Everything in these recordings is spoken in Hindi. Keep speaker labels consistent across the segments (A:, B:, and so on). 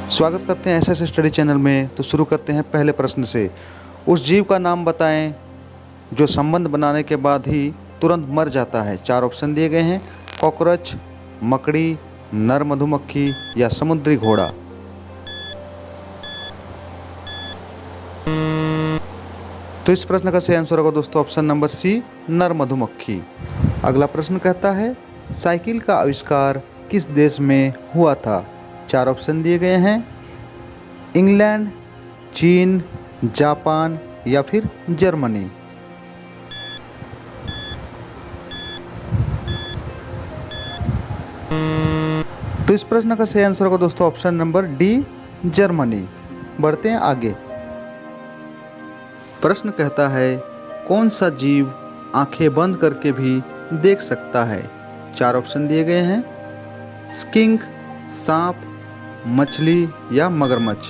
A: स्वागत करते हैं एसएस स्टडी चैनल में। तो शुरू करते हैं पहले प्रश्न से। उस जीव का नाम बताएं जो संबंध बनाने के बाद ही तुरंत मर जाता है। चार ऑप्शन दिए गए हैं। कॉकरोच, मकड़ी, नर मधुमक्खी या समुद्री घोड़ा। तो इस प्रश्न का सही आंसर होगा दोस्तों ऑप्शन नंबर सी, नर मधुमक्खी। अगला प्रश्न कहता है साइकिल का आविष्कार किस देश में हुआ था। चार ऑप्शन दिए गए हैं। इंग्लैंड, चीन, जापान या फिर जर्मनी। तो इस प्रश्न का सही आंसर होगा दोस्तों ऑप्शन नंबर डी, जर्मनी। बढ़ते हैं आगे। प्रश्न कहता है कौन सा जीव आंखें बंद करके भी देख सकता है। चार ऑप्शन दिए गए हैं। स्किंक, सांप, मछली या मगरमच्छ।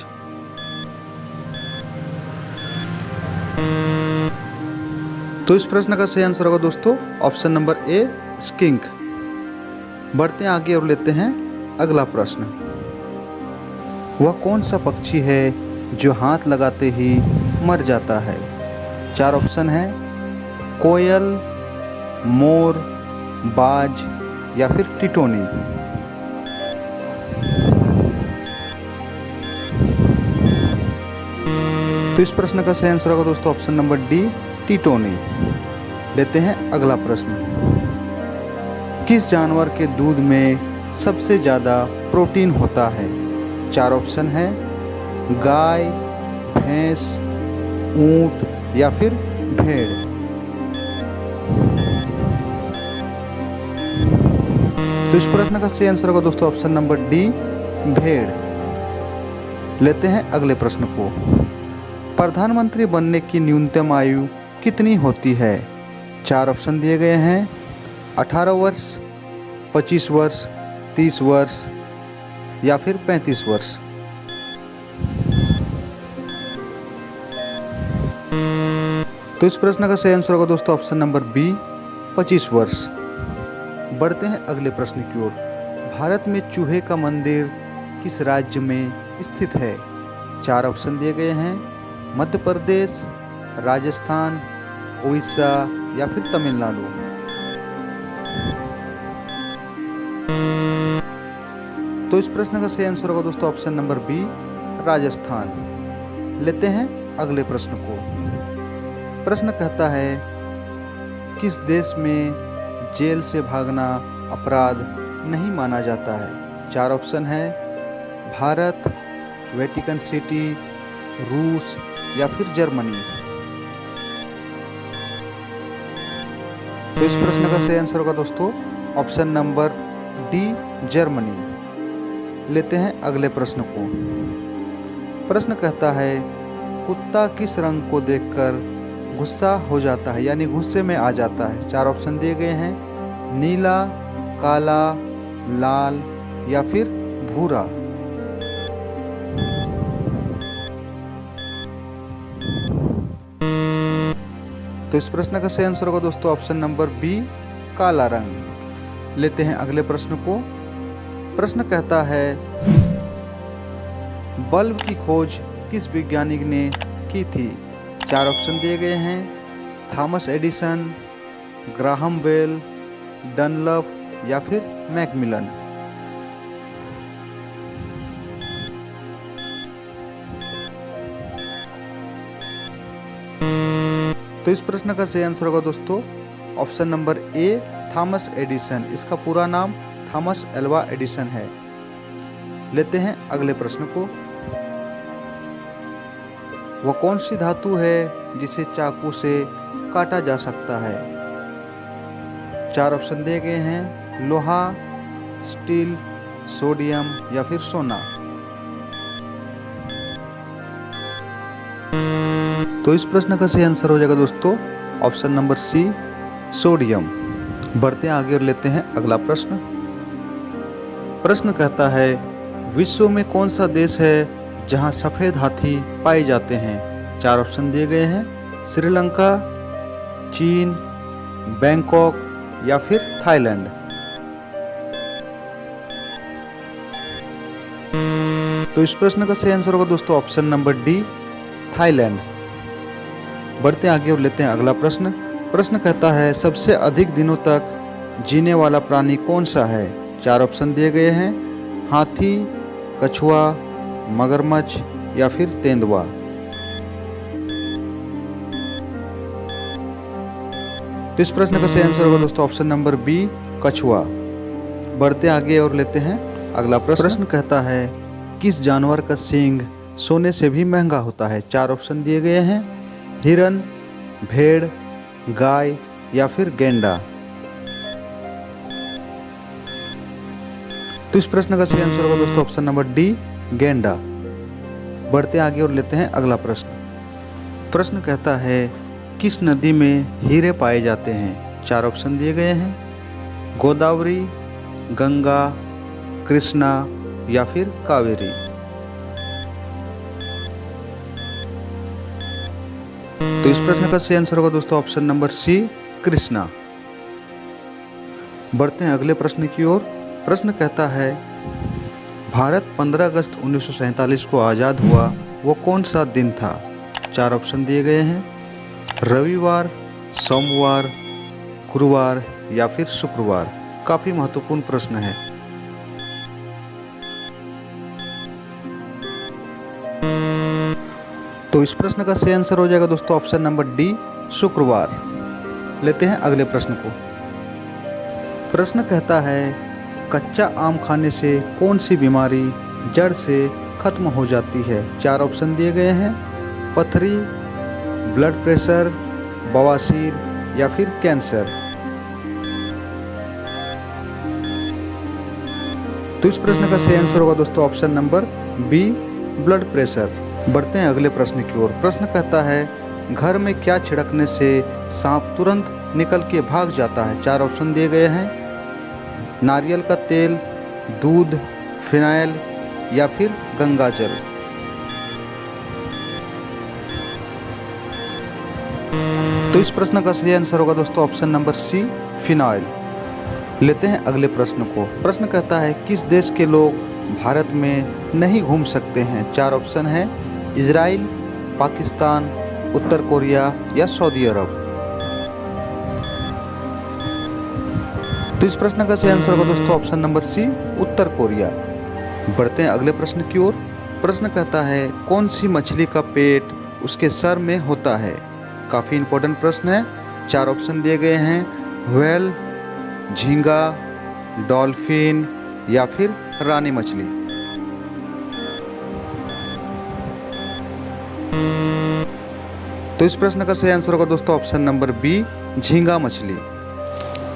A: तो इस प्रश्न का सही आंसर होगा दोस्तों ऑप्शन नंबर ए, स्किंक। बढ़ते हैं आगे और लेते हैं अगला प्रश्न। वह कौन सा पक्षी है जो हाथ लगाते ही मर जाता है। चार ऑप्शन है। कोयल, मोर, बाज या फिर टिटोनी। तो इस प्रश्न का सही आंसर होगा दोस्तों ऑप्शन नंबर डी, टिटोनी। लेते हैं अगला प्रश्न। किस जानवर के दूध में सबसे ज़्यादा प्रोटीन होता है। चार ऑप्शन है। गाय, भैंस, ऊंट या फिर भेड़। तो इस प्रश्न का सही आंसर होगा दोस्तों ऑप्शन नंबर डी, भेड़। लेते हैं अगले प्रश्न को। प्रधानमंत्री बनने की न्यूनतम आयु कितनी होती है। चार ऑप्शन दिए गए हैं। 18 वर्ष, 25 वर्ष, 30 वर्ष या फिर 35 वर्ष। तो इस प्रश्न का सही आंसर होगा दोस्तों ऑप्शन नंबर बी, 25 वर्ष। बढ़ते हैं अगले प्रश्न की ओर। भारत में चूहे का मंदिर किस राज्य में स्थित है। चार ऑप्शन दिए गए हैं। मध्य प्रदेश, राजस्थान, उड़ीसा या फिर तमिलनाडु। तो इस प्रश्न का सही आंसर होगा दोस्तों ऑप्शन नंबर बी, राजस्थान। लेते हैं अगले प्रश्न को। प्रश्न कहता है किस देश में जेल से भागना अपराध नहीं माना जाता है। चार ऑप्शन है। भारत, वेटिकन सिटी, रूस या फिर जर्मनी। तो इस प्रश्न का सही आंसर होगा दोस्तों ऑप्शन नंबर डी, जर्मनी। लेते हैं अगले प्रश्न को। प्रश्न कहता है कुत्ता किस रंग को देखकर गुस्सा हो जाता है, यानी गुस्से में आ जाता है। चार ऑप्शन दिए गए हैं। नीला, काला, लाल या फिर भूरा। तो इस प्रश्न का सही आंसर होगा दोस्तों ऑप्शन नंबर बी, काला रंग। लेते हैं अगले प्रश्न को। प्रश्न कहता है बल्ब की खोज किस वैज्ञानिक ने की थी। चार ऑप्शन दिए गए हैं। Thomas Edison, Graham Bell, Dunlop या फिर मैकमिलन। तो इस प्रश्न का सही आंसर होगा दोस्तों option number A, Thomas Edison. इसका पूरा नाम थॉमस एल्वा एडिसन है। लेते हैं अगले प्रश्न को। वह कौन सी धातु है जिसे चाकू से काटा जा सकता है। चार ऑप्शन दिए गए हैं। लोहा, स्टील, सोडियम या फिर सोना। तो इस प्रश्न का सही आंसर हो जाएगा दोस्तों ऑप्शन नंबर सी, सोडियम। बढ़ते हैं आगे और लेते हैं अगला प्रश्न। प्रश्न कहता है विश्व में कौन सा देश है जहां सफ़ेद हाथी पाए जाते हैं। चार ऑप्शन दिए गए हैं। श्रीलंका, चीन, बैंकॉक या फिर थाईलैंड। तो इस प्रश्न का सही आंसर होगा दोस्तों ऑप्शन नंबर डी, थाईलैंड। बढ़ते आगे और लेते हैं अगला प्रश्न। प्रश्न कहता है सबसे अधिक दिनों तक जीने वाला प्राणी कौन सा है? 4 ऑप्शन दिए गए हैं, हाथी, कछुआ, मगरमच्छ या फिर तेंदुआ। तो इस प्रश्न का सही आंसर होगा दोस्तों ऑप्शन नंबर बी, कछुआ। बढ़ते आगे और लेते हैं अगला प्रश्न कहता है किस जानवर का सींग सोने से भी महंगा होता है? 4 ऑप्शन दिए गए हैं, हिरन, भेड़, गाय या फिर गेंडा। तो इस प्रश्न का सही आंसर होगा दोस्तों ऑप्शन नंबर डी, गेंडा। बढ़ते आगे और लेते हैं अगला प्रश्न। प्रश्न कहता है किस नदी में हीरे पाए जाते हैं? 4 ऑप्शन दिए गए हैं, गोदावरी, गंगा, कृष्णा या फिर कावेरी। तो इस प्रश्न का सही आंसर होगा दोस्तों ऑप्शन नंबर सी, कृष्णा। बढ़ते हैं अगले प्रश्न की ओर। प्रश्न कहता है भारत 15 अगस्त 1947 को आज़ाद हुआ वो कौन सा दिन था? 4 ऑप्शन दिए गए हैं, रविवार, सोमवार, गुरुवार या फिर शुक्रवार। काफ़ी महत्वपूर्ण प्रश्न है। तो इस प्रश्न का सही आंसर हो जाएगा दोस्तों ऑप्शन नंबर डी, शुक्रवार। लेते हैं अगले प्रश्न को। प्रश्न कहता है कच्चा आम खाने से कौन सी बीमारी जड़ से खत्म हो जाती है? 4 ऑप्शन दिए गए हैं, पथरी, ब्लड प्रेशर, बवासीर या फिर कैंसर। तो इस प्रश्न का सही आंसर होगा दोस्तों option number B, blood pressure. बढ़ते हैं अगले प्रश्न की ओर। प्रश्न कहता है घर में क्या छिड़कने से सांप तुरंत निकल के भाग जाता है? 4 ऑप्शन दिए गए हैं, नारियल का तेल, दूध, फिनाइल या फिर गंगाजल। तो इस प्रश्न का सही आंसर होगा दोस्तों ऑप्शन नंबर सी, फिनाइल। लेते हैं अगले प्रश्न को। प्रश्न कहता है किस देश के लोग भारत में नहीं घूम सकते हैं? 4 ऑप्शन है, इजराइल, पाकिस्तान, उत्तर कोरिया या सऊदी अरब। तो इस प्रश्न का सही आंसर होगा दोस्तों ऑप्शन नंबर सी, उत्तर कोरिया। बढ़ते हैं अगले प्रश्न की ओर। प्रश्न कहता है कौन सी मछली का पेट उसके सर में होता है? काफ़ी इंपॉर्टेंट प्रश्न है। 4 ऑप्शन दिए गए हैं, व्हेल, झींगा, डॉल्फिन या फिर रानी मछली। तो इस प्रश्न का सही आंसर होगा दोस्तों ऑप्शन नंबर बी, झींगा मछली।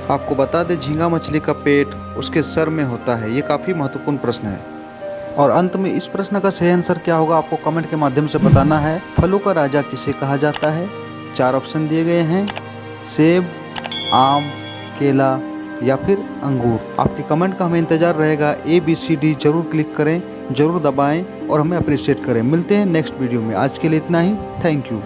A: आपको बता दें झींगा मछली का पेट उसके सर में होता है। ये काफ़ी महत्वपूर्ण प्रश्न है। और अंत में इस प्रश्न का सही आंसर क्या होगा आपको कमेंट के माध्यम से बताना है। फलों का राजा किसे कहा जाता है? 4 ऑप्शन दिए गए हैं, सेब, आम, केला या फिर अंगूर। आपके कमेंट का हमें इंतज़ार रहेगा। ABCD जरूर क्लिक करें, जरूर दबाएं और हमें अप्रिशिएट करें। मिलते हैं नेक्स्ट वीडियो में। आज के लिए इतना ही। Thank you.